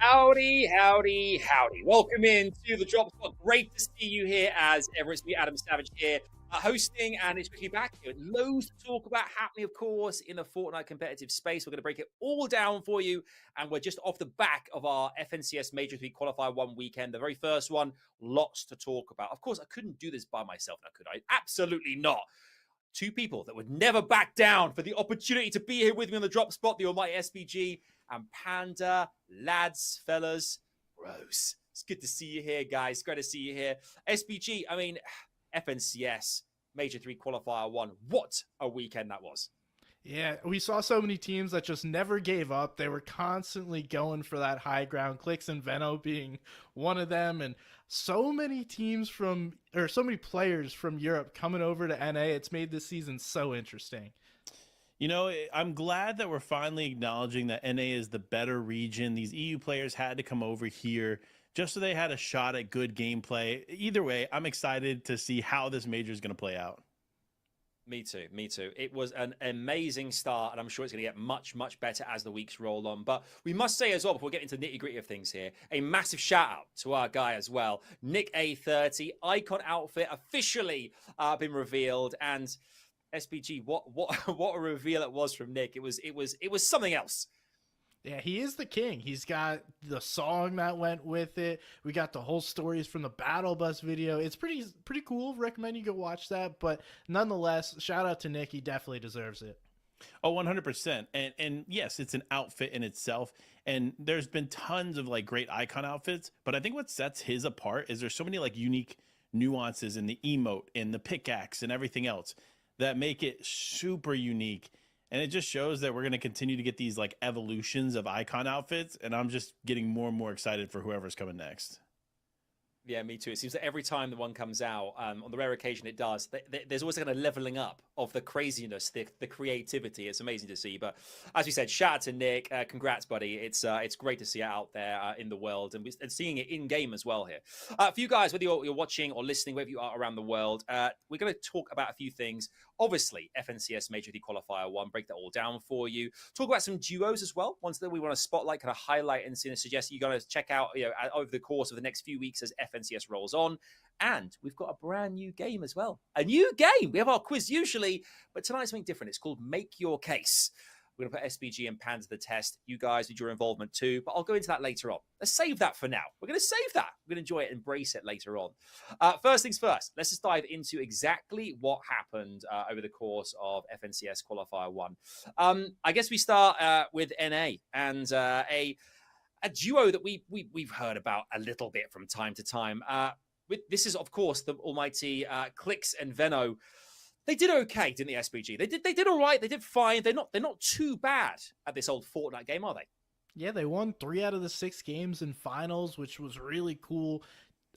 Howdy, howdy, howdy. Welcome in to the Drop Spot. Great to see you here as ever. It's me, Adam Savage here, hosting, and it's quickly back here. Loads to talk about happening, of course, in the Fortnite competitive space. We're going to break it all down for you, and we're just off the back of our FNCS Major 3 Qualifier 1 weekend, the very first one. Lots to talk about. Of course, I couldn't do this by myself now, could I? Absolutely not. Two people that would never back down for the opportunity to be here with me on the Drop Spot, the almighty SPG and Panda. Lads, fellas, bros. It's good to see you here, guys. Great to see you here. SPG, I mean, FNCS Major 3 Qualifier 1. What a weekend that was. Yeah, we saw so many teams that just never gave up. They were constantly going for that high ground. Clicks and Veno being one of them, and so many so many players from Europe coming over to NA. It's made this season so interesting. You know, I'm glad that we're finally acknowledging that NA is the better region. These EU players had to come over here just so they had a shot at good gameplay. Either way, I'm excited to see how this major is going to play out. Me too. Me too. It was an amazing start, and I'm sure it's going to get much, much better as the weeks roll on. But we must say as well, before we get into the nitty-gritty of things here, a massive shout out to our guy as well, Nick A30. Icon outfit officially been revealed, and SPG, what a reveal it was from Nick. It was something else. Yeah, he is the king. He's got the song that went with it. We got the whole stories from the Battle Bus video. It's pretty cool. Recommend you go watch that. But nonetheless, shout out to Nick. He definitely deserves it. Oh, 100%. And yes, it's an outfit in itself. And there's been tons of like great icon outfits. But I think what sets his apart is there's so many like unique nuances in the emote and the pickaxe and everything else that make it super unique. And it just shows that we're going to continue to get these like evolutions of icon outfits. And I'm just getting more and more excited for whoever's coming next. Yeah, me too. It seems that every time the one comes out, on the rare occasion it does, there's always kind of leveling up of the craziness, the creativity. It's amazing to see. But as we said, shout out to Nick. Congrats, buddy. It's great to see it out there in the world and seeing it in game as well here. For you guys, whether you're watching or listening, wherever you are around the world, we're going to talk about a few things. Obviously, FNCS Major 3 Qualifier 1, break that all down for you. Talk about some duos as well, ones that we want to spotlight, kind of highlight and suggest you guys check out over the course of the next few weeks as FNCS rolls on. And we've got a brand new game as well. A new game. We have our quiz usually, but tonight's something different. It's called Make Your Case. We're going to put SPG and Pan to the test. You guys need your involvement too, but I'll go into that later on. Let's save that for now. We're going to save that. We're going to enjoy it, embrace it later on. First things first, let's just dive into exactly what happened over the course of FNCS Qualifier 1. I guess we start with NA and a duo that we've heard about a little bit from time to time. This is, of course, the almighty Clicks and Veno. They did okay, didn't the SPG? They did all right. They did fine. They're not too bad at this old Fortnite game, are they? Yeah, they won 3 out of the 6 games in finals, which was really cool.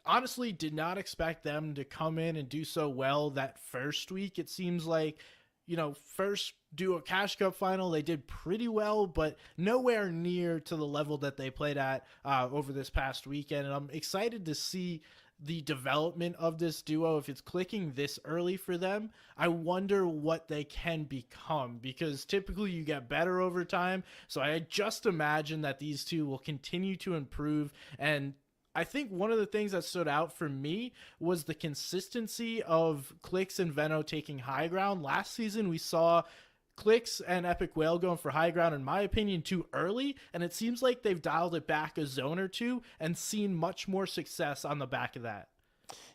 Honestly, did not expect them to come in and do so well that first week. It seems like, first do a Cash Cup final, they did pretty well, but nowhere near to the level that they played at over this past weekend. And I'm excited to see the development of this duo. If it's clicking this early for them, I wonder what they can become, because typically you get better over time. So I just imagine that these two will continue to improve. And I think one of the things that stood out for me was the consistency of Clicks and Veno taking high ground. Last season, we saw Clicks and Epic Whale going for high ground, in my opinion, too early, and it seems like they've dialed it back a zone or two and seen much more success on the back of that.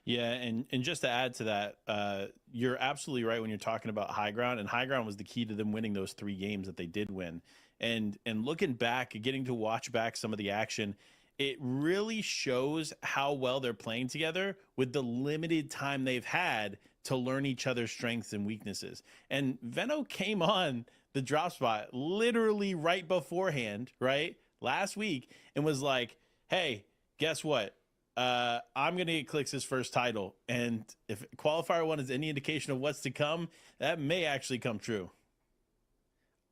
Yeah, and just to add to that, you're absolutely right when you're talking about high ground, and high ground was the key to them winning those 3 games that they did win. And looking back, getting to watch back some of the action, it really shows how well they're playing together with the limited time they've had to learn each other's strengths and weaknesses. And Veno came on the drop spot literally right beforehand, right, last week, and was like, hey, guess what? I'm going to get Clicks his first title. And if Qualifier 1 is any indication of what's to come, that may actually come true.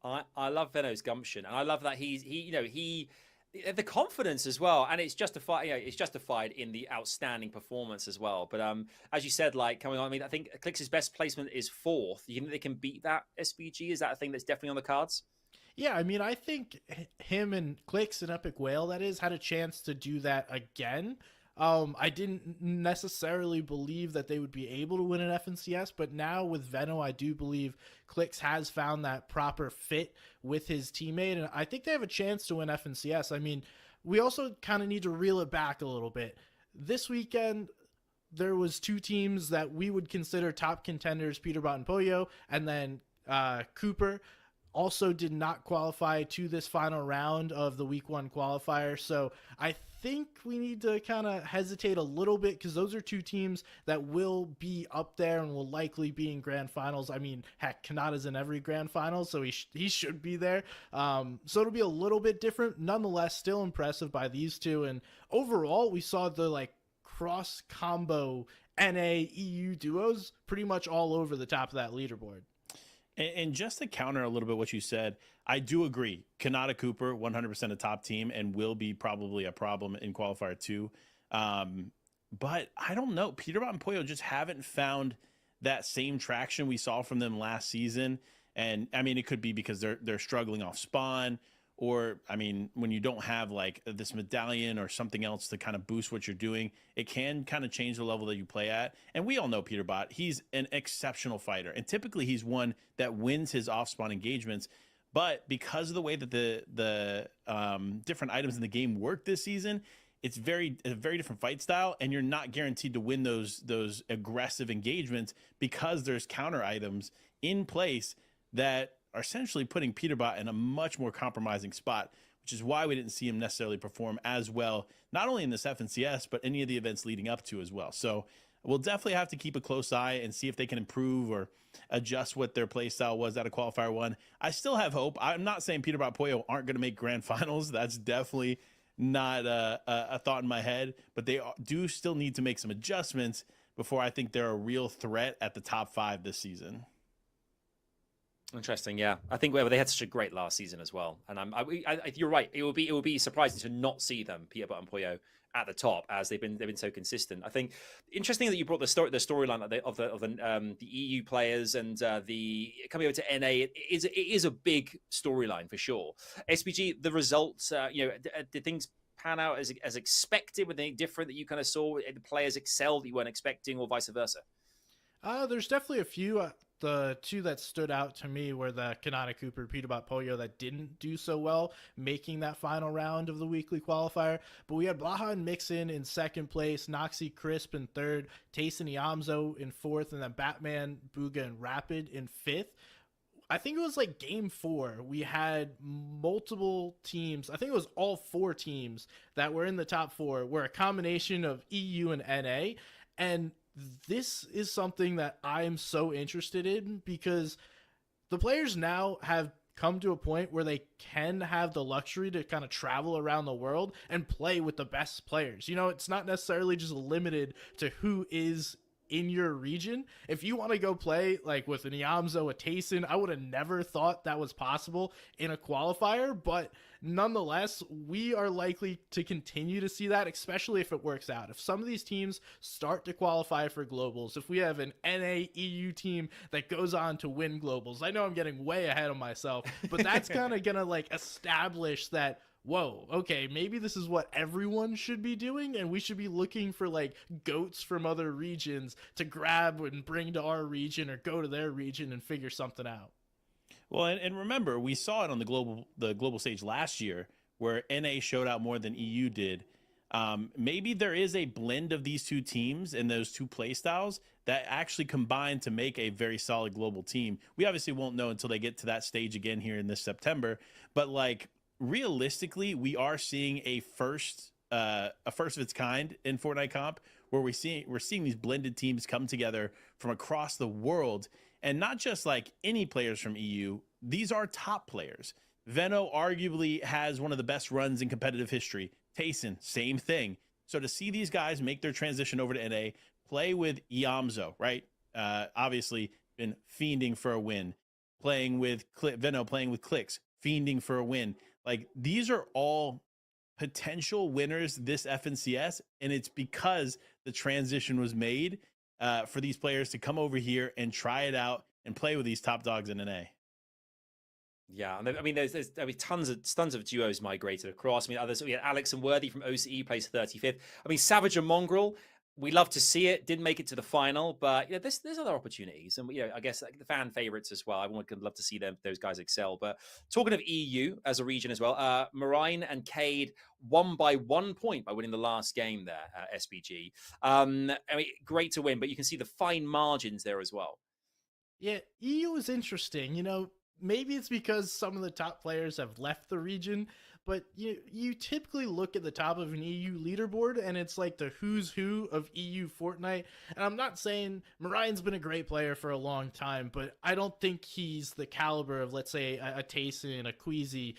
I love Veno's gumption, and I love that he the confidence as well, and it's justified. It's justified in the outstanding performance as well. But as you said, like coming on, I mean, I think Clicks' best placement is 4th. You think they can beat that SPG? Is that a thing that's definitely on the cards? Yeah, I mean, I think him and Clicks and Epic Whale, that is, had a chance to do that again. I didn't necessarily believe that they would be able to win an FNCS, but now with Veno, I do believe Clicks has found that proper fit with his teammate, and I think they have a chance to win FNCS. I mean, we also kind of need to reel it back a little bit. This weekend, there was two teams that we would consider top contenders, Peterbot and Pollo, and then Cooper also did not qualify to this final round of the week 1 qualifier. So I think we need to kind of hesitate a little bit, because those are two teams that will be up there and will likely be in grand finals. I mean, heck, Kanata's in every grand final, so he should be there. So it'll be a little bit different. Nonetheless, still impressive by these two. And overall, we saw the cross combo NA EU duos pretty much all over the top of that leaderboard. And just to counter a little bit what you said, I do agree. Kanata Cooper, 100% a top team and will be probably a problem in qualifier 2. But I don't know. Peterbot and Pollo just haven't found that same traction we saw from them last season. And I mean, it could be because they're struggling off spawn, or I mean, when you don't have this medallion or something else to kind of boost what you're doing, it can kind of change the level that you play at. And we all know Peterbot, he's an exceptional fighter, and typically he's one that wins his off spawn engagements. But because of the way that the different items in the game work this season, it's a very different fight style, and you're not guaranteed to win those aggressive engagements because there's counter items in place that are essentially putting Peterbot in a much more compromising spot, which is why we didn't see him necessarily perform as well, not only in this FNCS, but any of the events leading up to as well. So we'll definitely have to keep a close eye and see if they can improve or adjust what their play style was out of qualifier 1. I still have hope. I'm not saying Peterbot Pollo aren't going to make grand finals. That's definitely not a thought in my head, but they do still need to make some adjustments before I think they're a real threat at the top 5 this season. Interesting, yeah. I think they had such a great last season as well, and you're right. It will be surprising to not see them, Peterbot and Pollo, at the top, as they've been so consistent. I think interesting that you brought the storyline of the EU players and the coming over to NA. It is a big storyline for sure. SPG, the results, did things pan out as expected? Were they different that you kind of saw the players excel that you weren't expecting, or vice versa? There's definitely a few. The two that stood out to me were the Kanata Cooper, Peterbot Pollo that didn't do so well, making that final round of the weekly qualifier. But we had Blaha and Mixon in second place, Noxy Crisp in third, Tayson Iamzo in fourth, and then Batman, Booga, and Rapid in fifth. I think it was game 4. We had multiple teams. I think it was all 4 teams that were in the top 4 were a combination of EU and NA. And this is something that I am so interested in, because the players now have come to a point where they can have the luxury to kind of travel around the world and play with the best players. It's not necessarily just limited to who is in your region. If you want to go play with an Iamzo, a Tayson, I would have never thought that was possible in a qualifier, but nonetheless, we are likely to continue to see that, especially if it works out. If some of these teams start to qualify for globals, if we have an NA EU team that goes on to win globals, I know I'm getting way ahead of myself, but that's kind of gonna establish that, whoa, okay, maybe this is what everyone should be doing, and we should be looking for goats from other regions to grab and bring to our region, or go to their region and figure something out. Well, and remember, we saw it on the global stage last year, where NA showed out more than EU did. Maybe there is a blend of these two teams and those two play styles that actually combine to make a very solid global team. We obviously won't know until they get to that stage again here in this September, but realistically, we are seeing a first of its kind in Fortnite comp, where we're seeing these blended teams come together from across the world, and not just any players from EU. These are top players. Veno arguably has one of the best runs in competitive history. Tayson, same thing. So to see these guys make their transition over to NA, play with Iamzo, right? Obviously been fiending for a win. Playing with Veno, playing with Clicks, fiending for a win. These are all potential winners this FNCS, and it's because the transition was made for these players to come over here and try it out and play with these top dogs in NA. Yeah, and I mean, there's tons of duos migrated across. I mean, others. We had Alex and Worthy from OCE plays 35th. I mean, Savage and Mongrel. We love to see it. Didn't make it to the final, but there's other opportunities, and I guess like, the fan favorites as well. Everyone could love to see those guys excel. But talking of EU as a region as well, Marine and Cade won by 1 point by winning the last game there at SBG. I mean, great to win, but you can see the fine margins there as well. Yeah, EU is interesting. Maybe it's because some of the top players have left the region, but you typically look at the top of an EU leaderboard and it's like the who's who of EU Fortnite. And I'm not saying Marine's been a great player for a long time, but I don't think he's the caliber of, let's say, a Tayson, a Queasy.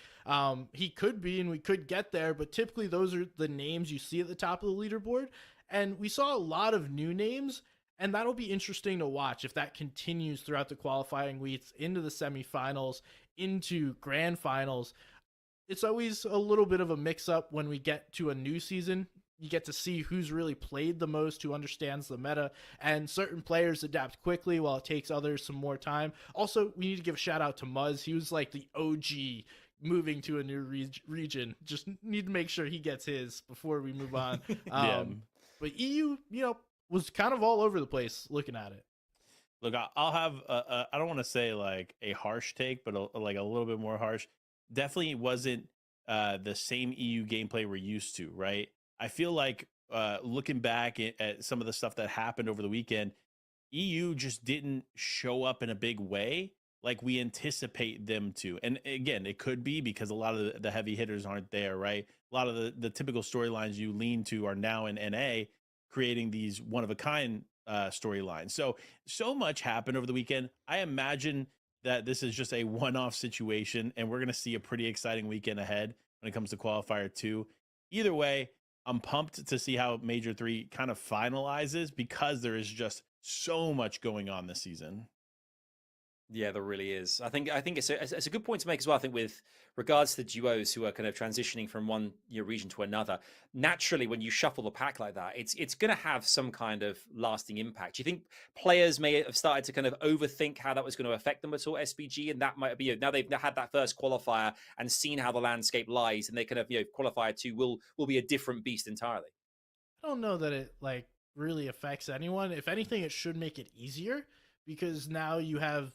He could be, and we could get there, but typically those are the names you see at the top of the leaderboard. And we saw a lot of new names. And that'll be interesting to watch if that continues throughout the qualifying weeks into the semifinals, into grand finals. It's always a little bit of a mix up when we get to a new season. You get to see who's really played the most, who understands the meta, and certain players adapt quickly while it takes others some more time. Also, we need to give a shout out to Muzz. He was like the OG moving to a new region. Just need to make sure he gets his before we move on. But EU, was kind of all over the place looking at it. Look, I'll have I don't want to say like a harsh take, but like a little bit more harsh. Definitely wasn't the same EU gameplay we're used to, right? I feel like looking back at some of the stuff that happened over the weekend, EU just didn't show up in a big way like we anticipate them to. And again, it could be because a lot of the heavy hitters aren't there, right? A lot of the typical storylines you lean to are now in NA, creating these one of a kind storylines. So much happened over the weekend. I imagine that this is just a one-off situation, and we're going to see a pretty exciting weekend ahead when it comes to Qualifier 2. Either way, I'm pumped to see how Major 3 kind of finalizes because there is just so much going on this season. Yeah, there really is. I think it's a good point to make as well. I think with regards to the duos who are kind of transitioning from one region to another, naturally when you shuffle the pack like that, it's going to have some kind of lasting impact. Do you think players may have started to kind of overthink how that was going to affect them at all, SBG, and that might be now they've had that first qualifier and seen how the landscape lies, and they kind of qualifier 2 will be a different beast entirely. I don't know that it like really affects anyone. If anything, it should make it easier because now you have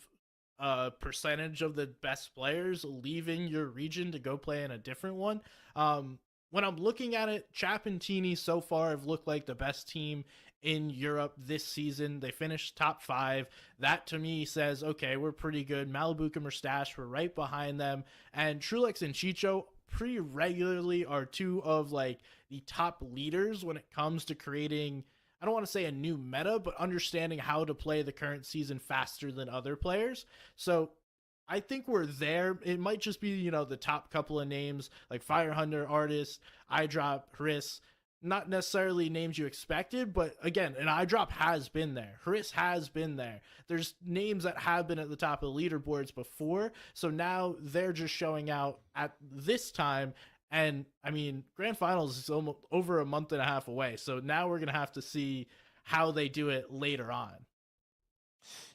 a percentage of the best players leaving your region to go play in a different one. When I'm looking at it, Chap and Teeny so far have looked like the best team in Europe this season. They finished top 5. That to me says, okay, we're pretty good. Malibu and Mustache were right behind them. And Trulex and Chicho pretty regularly are 2 of like the top leaders when it comes to creating, I don't want to say a new meta, but understanding how to play the current season faster than other players. So I think we're there. It might just be, the top couple of names like Fire Hunter, Artist, iDrop, Hriss. Not necessarily names you expected, but again, an iDrop has been there. Hriss has been there. There's names that have been at the top of the leaderboards before. So now they're just showing out at this time. And I mean, grand finals is almost over a month and a half away. So now we're going to have to see how they do it later on.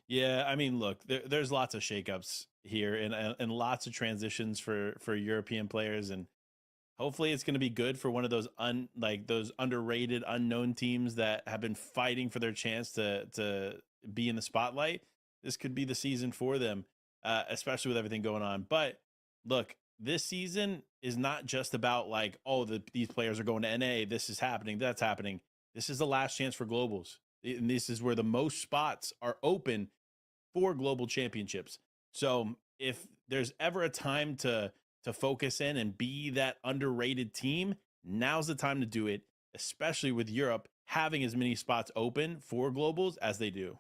Yeah, I mean, look, there's lots of shakeups here and lots of transitions for European players, and hopefully it's going to be good for one of those those underrated unknown teams that have been fighting for their chance to be in the spotlight. This could be the season for them, especially with everything going on. But look, this season is not just about like, these players are going to NA, this is happening, that's happening. This is the last chance for globals. And this is where the most spots are open for global championships. So if there's ever a time to focus in and be that underrated team, now's the time to do it, especially with Europe having as many spots open for globals as they do.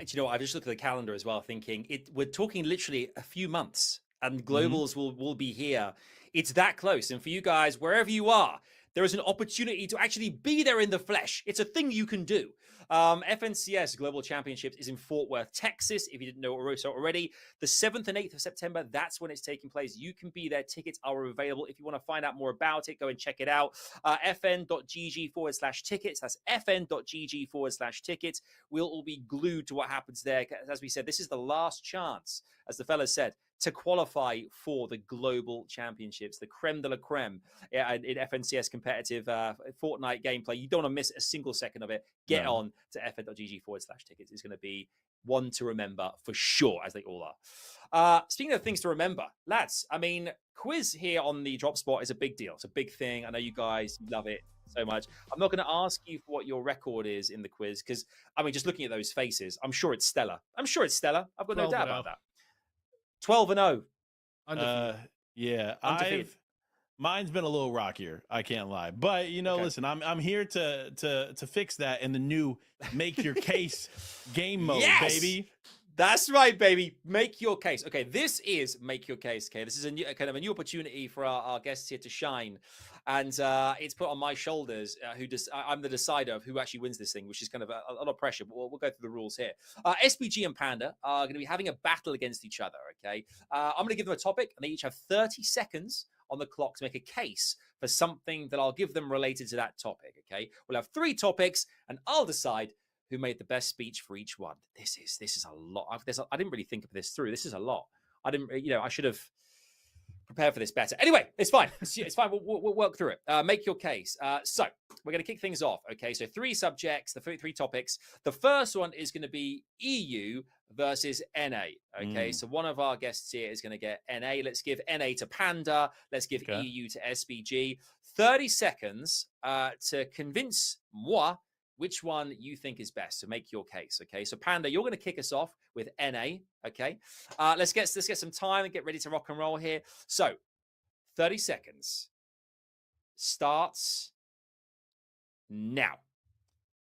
Do I've just looked at the calendar as well, thinking we're talking literally a few months and globals will be here. It's that close. And for you guys, wherever you are, there is an opportunity to actually be there in the flesh. It's a thing you can do. FNCS Global Championships is in Fort Worth, Texas. If you didn't know already, the 7th and 8th of September, that's when it's taking place. You can be there. Tickets are available. If you want to find out more about it, go and check it out. fn.gg/tickets. That's fn.gg/tickets. We'll all be glued to what happens there. As we said, this is the last chance, as the fellas said, to qualify for the global championships, the creme de la creme in FNCS competitive Fortnite gameplay. You don't want to miss a single second of it. Get on to fn.gg/tickets. It's going to be one to remember for sure, as they all are. Speaking of things to remember, lads, I mean, quiz here on the drop spot is a big deal. It's a big thing. I know you guys love it so much. I'm not going to ask you for what your record is in the quiz because, I mean, just looking at those faces, I'm sure it's stellar. I've got no doubt about that. 12-0. Undefeated. Yeah, Undefeated. Mine's been a little rockier, I can't lie. But listen, I'm here to fix that in the new Make Your Case game mode, baby. That's right, baby. Make your case. Okay, this is Make Your Case. Okay, this is a new new opportunity for our guests here to shine, and it's put on my shoulders. I'm the decider of who actually wins this thing, which is kind of a lot of pressure. But we'll go through the rules here. SBG and Panda are going to be having a battle against each other. Okay, I'm going to give them a topic, and they each have 30 seconds on the clock to make a case for something that I'll give them related to that topic. Okay, we'll have 3 topics, and I'll decide who made the best speech for each one. This is a lot. I didn't really think of this through. This is a lot. I didn't, I should have prepared for this better. Anyway, it's fine. It's fine. We'll work through it. Make your case. So we're going to kick things off. Okay, so 3 subjects, the 3 topics. The first one is going to be EU versus NA. Okay, so one of our guests here is going to get NA. Let's give NA to Panda. Let's give EU to SBG. 30 seconds to convince moi which one you think is best. So make your case. Okay, so Panda, you're going to kick us off with NA. Okay, let's get some time and get ready to rock and roll here. So 30 seconds starts now.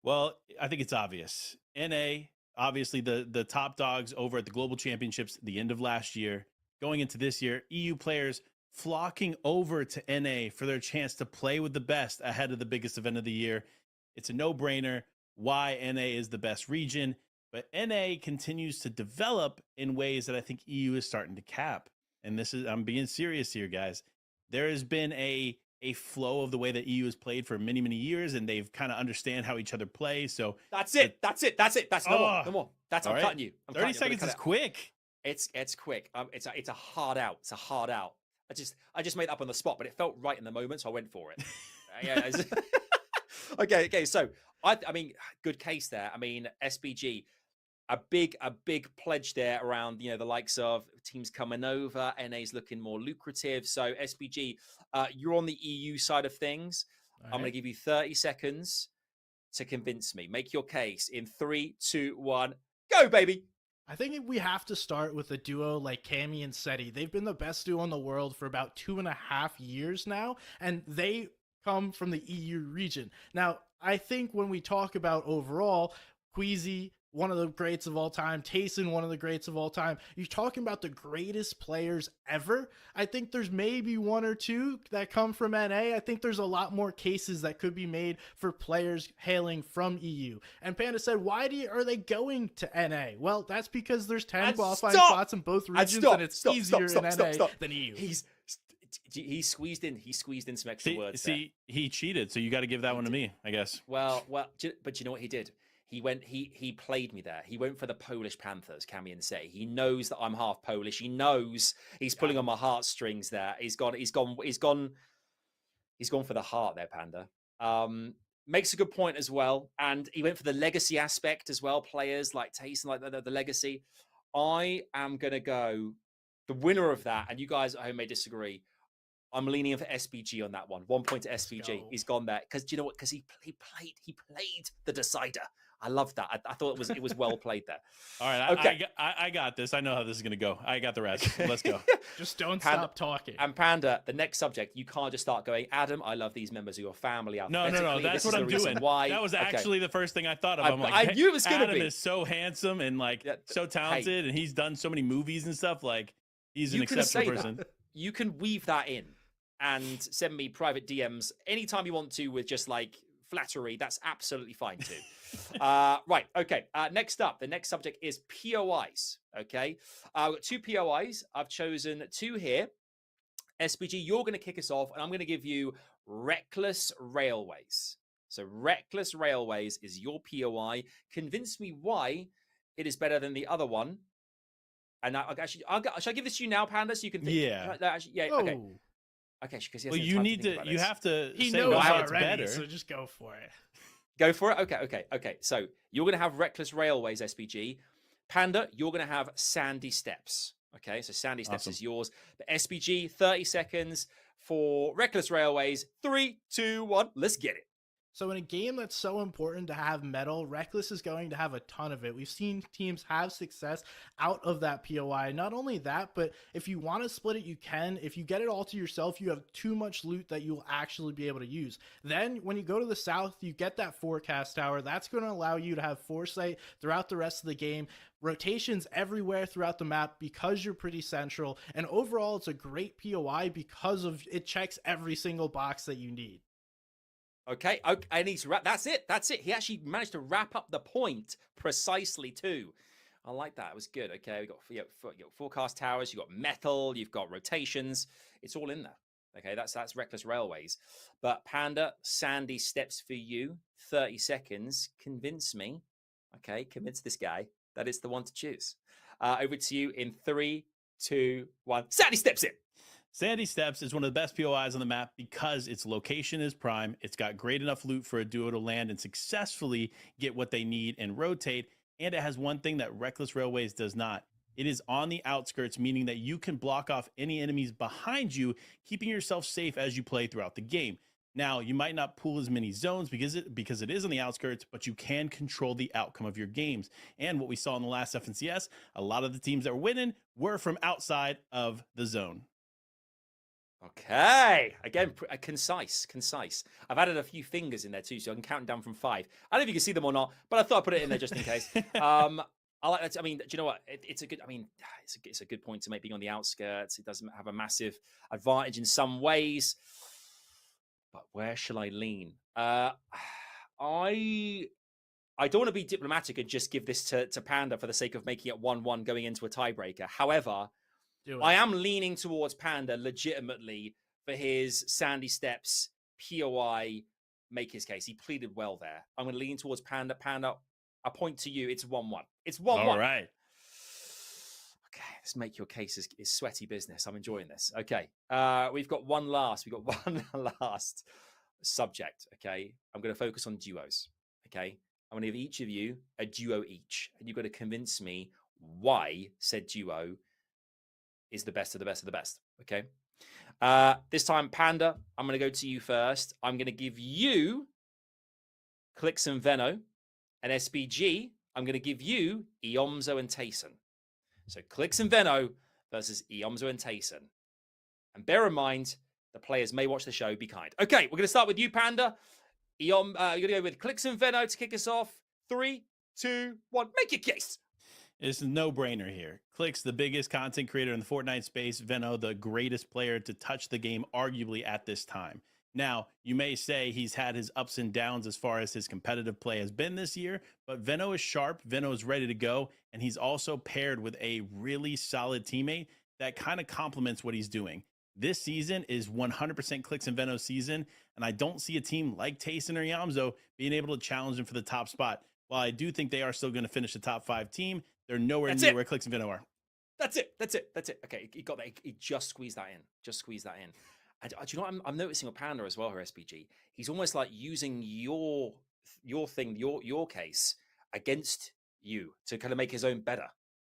Well, I think it's obvious. NA, obviously the top dogs over at the Global Championships at the end of last year. Going into this year, EU players flocking over to NA for their chance to play with the best ahead of the biggest event of the year. It's a no-brainer why NA is the best region, but NA continues to develop in ways that I think EU is starting to cap. And I'm being serious here, guys. There has been a flow of the way that EU has played for many, many years, and they've kind of understand how each other play. So that's it. That's no more. That's I'm cutting you. 30 seconds is quick. It's quick. It's a hard out. It's a hard out. I just made it up on the spot, but it felt right in the moment, so I went for it. Yeah. Okay. So I mean, good case there. I mean, SBG, a big pledge there around the likes of teams coming over. NA's looking more lucrative. So SBG, you're on the EU side of things. I'm going to give you 30 seconds to convince me. Make your case in 3, 2, 1, go, baby. I think we have to start with a duo like Cammy and Seti. They've been the best duo in the world for about 2.5 years now, and they come from the EU region. Now, I think when we talk about overall, Queasy, one of the greats of all time, Tayson, one of the greats of all time, you're talking about the greatest players ever. I think there's maybe 1 or 2 that come from NA. I think there's a lot more cases that could be made for players hailing from EU. And Panda said, why are they going to NA? Well, that's because there's 10 qualifying spots in both regions, and it's easier in NA than EU. He squeezed in some extra words. See, he cheated, so you got to give that one to me, I guess. Well, but you know what he did? He played me there. He went for the Polish Panthers, Cammy and Say. He knows that I'm half Polish. He knows he's pulling on my heartstrings there. He's gone for the heart there, Panda. Makes a good point as well. And he went for the legacy aspect as well. Players like Tayson, like the legacy. I am gonna go the winner of that, and you guys at home may disagree. I'm leaning for SBG on that one. 1 point to SBG. He's gone there because you know what? Because he played the decider. I love that. I thought it was well played there. All right. Okay. I got this. I know how this is going to go. I got the rest. Let's go. Just don't stop talking. And Panda, the next subject, you can't just start going, Adam, I love these members of your family. No. That's what I'm doing. Why? That was actually the first thing I thought of. I'm like, I knew it was going to be. Adam is so handsome and so talented, and he's done so many movies and stuff. Like, he's an exceptional person. You can weave that in and send me private DMs anytime you want to with just flattery. That's absolutely fine too. Right. Okay. Next up, the next subject is POIs. Okay. I've got 2 POIs. I've chosen 2 here. SBG, you're going to kick us off, and I'm going to give you Reckless Railways. So Reckless Railways is your POI. Convince me why it is better than the other one And should I give this to you now, Panda, so you can think? Yeah. Okay. Oh, Okay, because Well, you need to. You have to. he say knows why already, it's better. so just go for it. Go for it. Okay. So you're going to have Reckless Railways, SPG. Panda, you're going to have Sandy Steps. Okay, so Sandy Steps is yours. But SPG, 30 seconds for Reckless Railways. 3, 2, 1. Let's get it. So in a game that's so important to have metal, Reckless is going to have a ton of it. We've seen teams have success out of that POI. Not only that, but if you want to split it, you can. If you get it all to yourself, you have too much loot that you'll actually be able to use. Then when you go to the south, you get that forecast tower. That's going to allow you to have foresight throughout the rest of the game. Rotations everywhere throughout the map because you're pretty central. And overall, it's a great POI because of it checks every single box that you need. Okay, I need to wrap. That's it. He actually managed to wrap up the point precisely too. I like that. It was good. Okay, you got forecast towers, you got metal, you've got rotations. It's all in there. Okay, that's Reckless Railways. But Panda, Sandy Steps for you. 30 seconds. Convince me. Okay, convince this guy that it's the one to choose. Over to you in 3, 2, 1. Sandy Steps it. Sandy Steps is one of the best POIs on the map because its location is prime. It's got great enough loot for a duo to land and successfully get what they need and rotate. And it has one thing that Reckless Railways does not. It is on the outskirts, meaning that you can block off any enemies behind you, keeping yourself safe as you play throughout the game. Now, you might not pool as many zones because it is on the outskirts, but you can control the outcome of your games. And what we saw in the last FNCS, a lot of the teams that were winning were from outside of the zone. Okay, again, concise. I've added a few fingers in there too, so I can count down from 5. I don't know if you can see them or not, but I thought I'd put it in there just in case. I like that. I mean, do you know what? It's a good point to make being on the outskirts. It doesn't have a massive advantage in some ways, but where shall I lean? I don't want to be diplomatic and just give this to Panda for the sake of making it 1-1 going into a tiebreaker. However, I am leaning towards Panda legitimately for his Sandy Steps POI make his case. He pleaded well there. I'm going to lean towards Panda. Panda, I point to you. It's 1-1. It's 1-1. All right. Okay, let's make your case is sweaty business. I'm enjoying this. Okay, we've got one last subject. Okay, I'm going to focus on duos. Okay, I'm going to give each of you a duo each, and you've got to convince me why said duo is the best of the best of the best. Okay. This time, Panda, I'm going to go to you first. I'm going to give you Clicks and Veno, and SPG, I'm going to give you Iomzo and Tayson. So Clicks and Veno versus Iomzo and Tayson. And bear in mind, the players may watch the show. Be kind. Okay, we're going to start with you, Panda. You're going to go with Clicks and Veno to kick us off. 3, 2, 1. Make your case. It's a no-brainer here. Clicks, the biggest content creator in the Fortnite space. Veno, the greatest player to touch the game, arguably at this time. Now, you may say he's had his ups and downs as far as his competitive play has been this year, but Veno is sharp, Veno is ready to go, and he's also paired with a really solid teammate that kind of complements what he's doing. This season is 100% Clicks and Veno's season, and I don't see a team like Tayson or Iomzo being able to challenge him for the top spot. While I do think they are still going to finish the top 5 team, they're nowhere near where Clicks and Veno are. That's it. Okay, he got that. He just squeezed that in. And do you know what I'm noticing with Panda as well, her SPG? He's almost like using your thing, your case against you to kind of make his own better.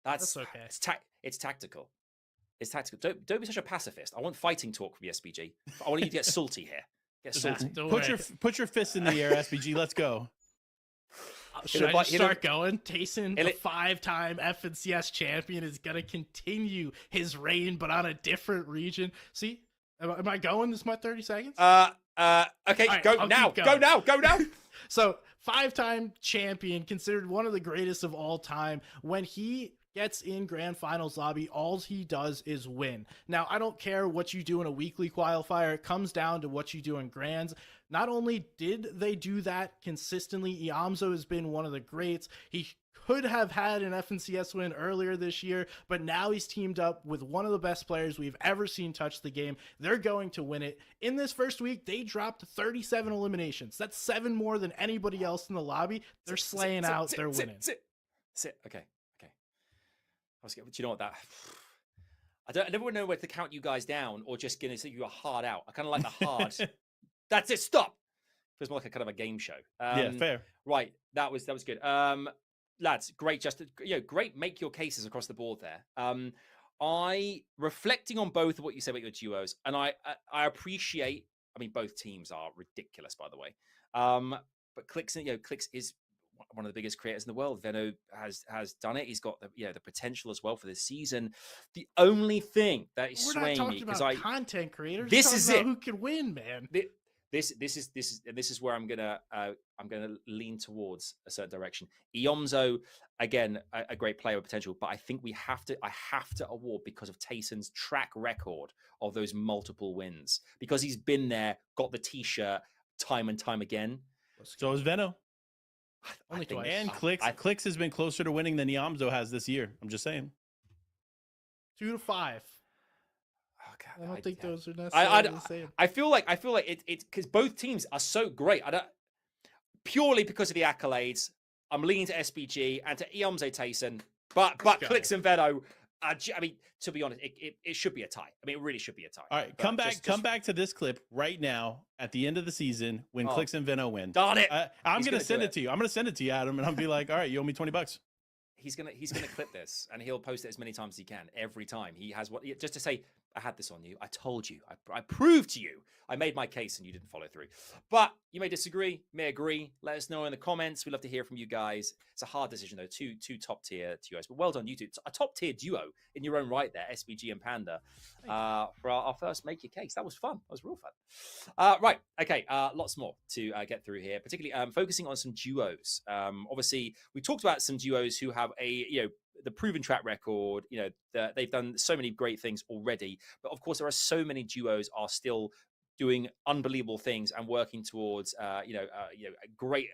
That's okay. It's tactical. It's tactical. Don't be such a pacifist. I want fighting talk from the SPG. I want you to get salty here. Get salty. Put your fist in the air, SPG. Let's go. Should I just start going? Tayson, the 5-time FNCS champion, is going to continue his reign, but on a different region. See, am I going? This is my 30 seconds? Okay, right, go now. So, 5-time champion, considered one of the greatest of all time. When he gets in grand finals lobby, all he does is win. Now, I don't care what you do in a weekly qualifier. It comes down to what you do in grands. Not only did they do that consistently, Iomzo has been one of the greats. He could have had an FNCS win earlier this year, but now he's teamed up with one of the best players we've ever seen touch the game. They're going to win it. In this first week, they dropped 37 eliminations. That's 7 more than anybody else in the lobby. They're slaying out. They're winning. Sit. Okay. Do you know what that? I never know whether to count you guys down or just gonna say you are hard out. I kind of like the hard. That's it. Stop. Feels more like a kind of a game show. Yeah, fair. Right. That was good. Lads, great. Just great. Make your cases across the board there. I reflecting on both of what you said about your duos, and I appreciate. I mean, both teams are ridiculous, by the way. But Clicks is one of the biggest creators in the world. Venno has done it. He's got the potential as well for this season. The only thing that is swaying me because content creators. This is it. Who can win, man? This is where I'm gonna lean towards a certain direction. Iomzo, again, a great player with potential, but I think I have to award because of Tayson's track record of those multiple wins, because he's been there, got the t-shirt time and time again. So is Venno. Only twice. And Clicks has been closer to winning than Iomzo has this year. I'm just saying. 2 to 5. Oh, God, I don't think those are necessarily the same. I feel like it's because both teams are so great. Purely because of the accolades, I'm leaning to SBG and to Iomzo Tayson, but Clicks and Venno. I mean, to be honest, it should be a tie. I mean, it really should be a tie. All right, come back to this clip right now at the end of the season when Clicks and Venno win. Darn it! I'm going to send it to you. I'm going to send it to you, Adam, and I'll be like, all right, you owe me $20. He's gonna clip this and he'll post it as many times as he can. Every time he has just to say, I had this on you. I told you. I proved to you. I made my case and you didn't follow through. But you may disagree, you may agree. Let us know in the comments. We'd love to hear from you guys. It's a hard decision though. Two top tier duos, but well done, you two. A top tier duo in your own right there, SBG and Panda. For our first make your case. That was fun. That was real fun. Right. Okay. Lots more to get through here, particularly focusing on some duos. Obviously, we talked about some duos who have the proven track record. They've done so many great things already, but of course there are so many duos are still doing unbelievable things and working towards a great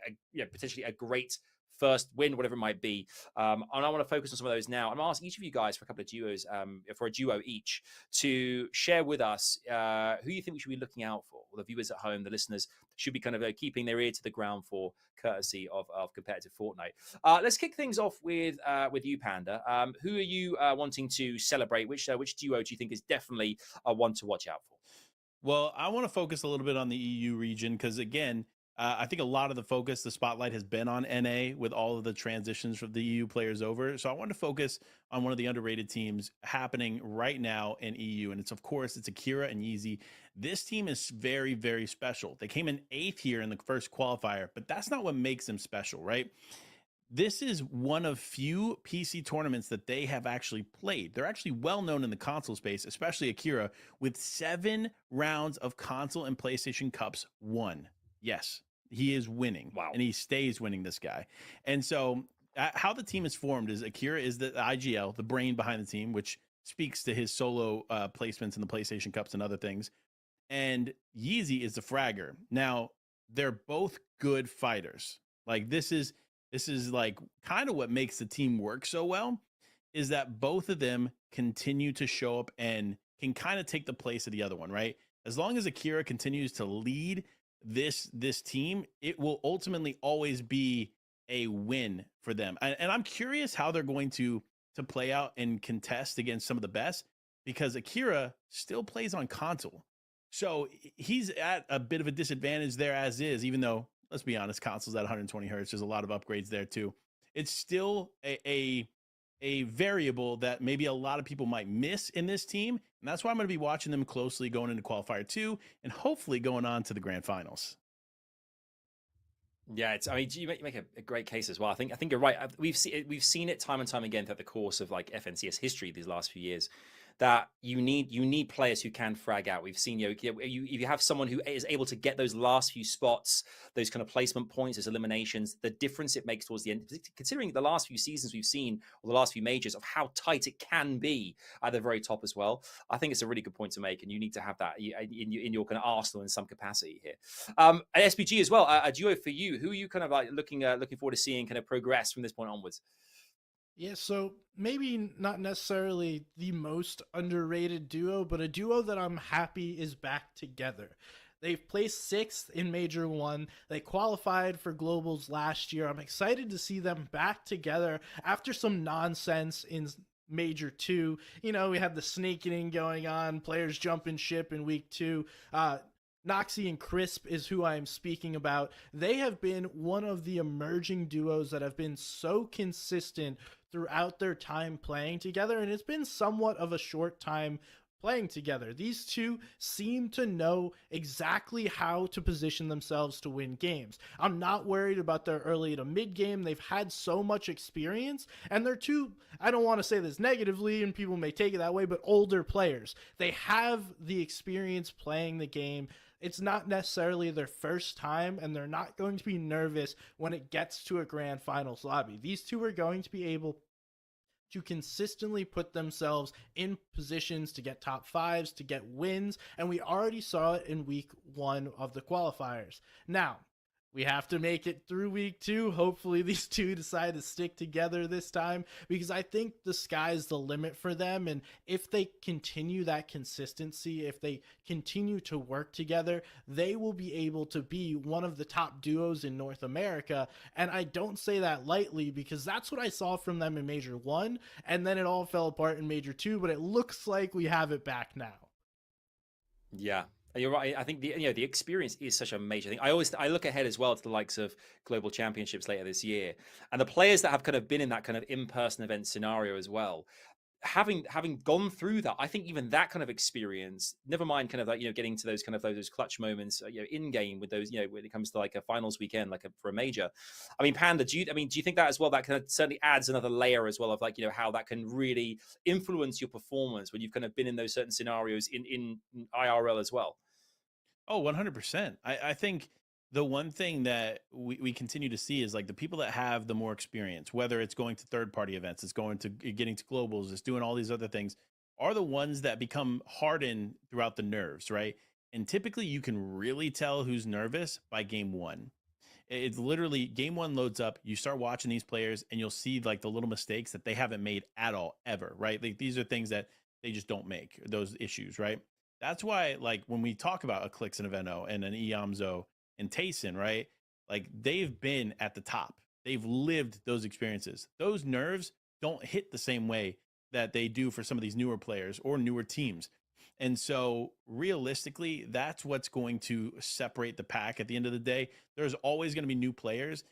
potentially a great first win, whatever it might be. And I want to focus on some of those now. I'm going to ask each of you guys for a couple of duos, for a duo each, to share with us who you think we should be looking out for. Well, the viewers at home, the listeners, should be kind of keeping their ear to the ground for, courtesy of competitive Fortnite. Let's kick things off with you, Panda. Who are you wanting to celebrate? Which duo do you think is definitely one to watch out for? Well, I want to focus a little bit on the EU region because, again, I think a lot of the focus, the spotlight has been on NA with all of the transitions from the EU players over. So I want to focus on one of the underrated teams happening right now in EU. And it's Akira and Yeezy. This team is very, very special. They came in 8th here in the first qualifier, but that's not what makes them special, right? This is one of few PC tournaments that they have actually played. They're actually well known in the console space, especially Akira, with 7 rounds of console and PlayStation Cups won. Yes, he is winning. Wow. And he stays winning, this guy. And so how the team is formed is Akira is the IGL, the brain behind the team, which speaks to his solo placements in the PlayStation Cups and other things. And Yeezy is the fragger. Now, they're both good fighters. Like, this is like kind of what makes the team work so well, is that both of them continue to show up and can kind of take the place of the other one, right? As long as Akira continues to lead this team, it will ultimately always be a win for them. And I'm curious how they're going to play out and contest against some of the best, because Akira still plays on console. So he's at a bit of a disadvantage there as is, even though, let's be honest, console's at 120 hertz. There's a lot of upgrades there too. It's still a variable that maybe a lot of people might miss in this team. And that's why I'm going to be watching them closely going into Qualifier 2 and hopefully going on to the grand finals. Yeah, you make a great case as well. I think you're right. We've seen it time and time again throughout the course of like FNCS history these last few years, that you need players who can frag out. We've seen if you have someone who is able to get those last few spots, those kind of placement points, those eliminations, the difference it makes towards the end. Considering the last few seasons we've seen, or the last few majors, of how tight it can be at the very top as well. I think it's a really good point to make, and you need to have that in your kind of arsenal in some capacity here. At SBG as well, a duo for you. Who are you kind of like looking forward to seeing kind of progress from this point onwards? Yeah, so maybe not necessarily the most underrated duo, but a duo that I'm happy is back together. They've placed 6th in Major 1. They qualified for Globals last year. I'm excited to see them back together after some nonsense in Major 2. You know, we had the snaking going on, players jumping ship in week 2. Noxy and Crisp is who I am speaking about. They have been one of the emerging duos that have been so consistent throughout their time playing together, and it's been somewhat of a short time playing together. These two seem to know exactly how to position themselves to win games. I'm not worried about their early to mid game. They've had so much experience, and they're two, I don't want to say this negatively, and people may take it that way, but older players. They have the experience playing the game. It's not necessarily their first time, and they're not going to be nervous when it gets to a grand finals lobby. These two are going to be able to consistently put themselves in positions to get top fives, to get wins, and we already saw it in week 1 of the qualifiers. Now, we have to make it through week 2. Hopefully these two decide to stick together this time, because I think the sky's the limit for them. And if they continue that consistency, if they continue to work together, they will be able to be one of the top duos in North America. And I don't say that lightly, because that's what I saw from them in Major 1, and then it all fell apart in Major 2, but it looks like we have it back now. Yeah. You're right. I think the experience is such a major thing. I look ahead as well to the likes of global championships later this year, and the players that have kind of been in that kind of in-person event scenario as well. Having gone through that, I think even that kind of experience, never mind kind of like, getting to those kind of those clutch moments, in game with those, when it comes to like a finals weekend, like for a major. I mean, Panda, do you think that as well? That kind of certainly adds another layer as well of like, how that can really influence your performance when you've kind of been in those certain scenarios in IRL as well. Oh, 100%. I think the one thing that we continue to see is like the people that have the more experience, whether it's going to third party events, it's going to getting to globals, it's doing all these other things, are the ones that become hardened throughout the nerves, right? And typically you can really tell who's nervous by game 1. It's literally game 1 loads up, you start watching these players and you'll see like the little mistakes that they haven't made at all ever, right? Like these are things that they just don't make, those issues, right? That's why, like, when we talk about a Clix and a Veno and an Iamzo and Tayson, right? Like, they've been at the top. They've lived those experiences. Those nerves don't hit the same way that they do for some of these newer players or newer teams. And so, realistically, that's what's going to separate the pack at the end of the day. There's always going to be new players,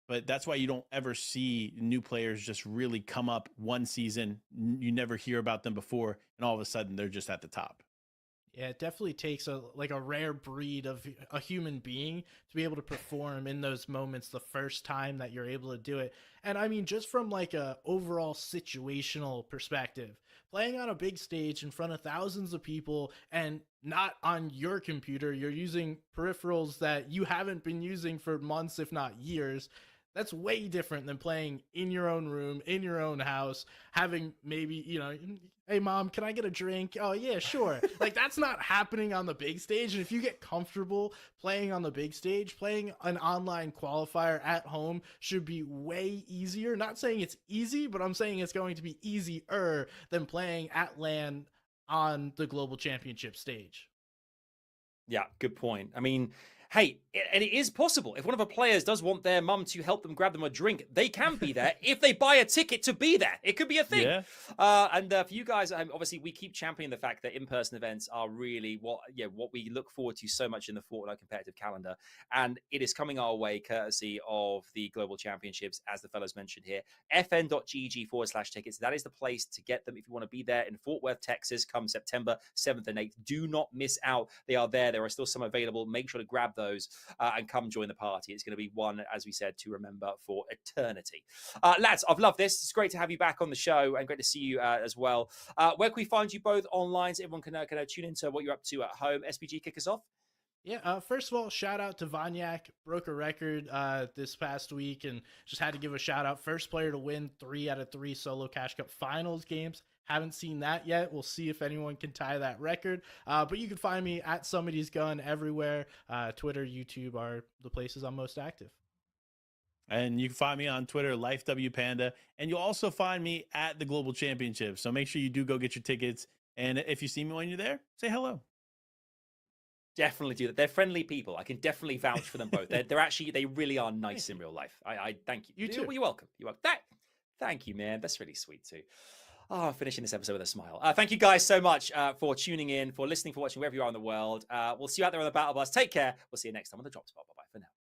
but that's why you don't ever see new players just really come up one season. You never hear about them before, and all of a sudden, they're just at the top. Yeah, it definitely takes a rare breed of a human being to be able to perform in those moments the first time that you're able to do it. And I mean, just from like a overall situational perspective, playing on a big stage in front of thousands of people and not on your computer, you're using peripherals that you haven't been using for months, if not years. That's way different than playing in your own room, in your own house, having maybe, hey mom, can I get a drink? Oh yeah, sure. Like that's not happening on the big stage. And if you get comfortable playing on the big stage, playing an online qualifier at home should be way easier. Not saying it's easy, but I'm saying it's going to be easier than playing at LAN on the global championship stage. Yeah, good point. I mean, hey, and it is possible. If one of the players does want their mum to help them grab them a drink, they can be there if they buy a ticket to be there. It could be a thing. Yeah. And for you guys, obviously, we keep championing the fact that in-person events are really what we look forward to so much in the Fortnite competitive calendar. And it is coming our way courtesy of the Global Championships, as the fellows mentioned here. fn.gg/tickets. That is the place to get them if you want to be there in Fort Worth, Texas, come September 7th and 8th. Do not miss out. They are there. There are still some available. Make sure to grab those and come join the party. It's going to be one, as we said, to remember for eternity. Lads, I've loved this. It's great to have you back on the show and great to see you as well. Where can we find you both online so everyone can tune into what you're up to at home? SPG, kick us off. Yeah, first of all, shout out to Vanyak, broke a record this past week, and just had to give a shout out. First player to win 3 out of 3 solo Cash Cup finals games. Haven't seen that yet. We'll see if anyone can tie that record. But you can find me at Somebody's Gun everywhere. Twitter, YouTube are the places I'm most active. And you can find me on Twitter, LifeWPanda. And you'll also find me at the Global Championship. So make sure you do go get your tickets. And if you see me when you're there, say hello. Definitely do that. They're friendly people. I can definitely vouch for them both. They really are nice in real life. I thank you. You too. You're welcome. You're welcome. Thank you, man. That's really sweet too. Oh, I'm finishing this episode with a smile. Thank you guys so much for tuning in, for listening, for watching, wherever you are in the world. We'll see you out there on the Battle Bus. Take care. We'll see you next time on the Drop Spot. Bye-bye for now.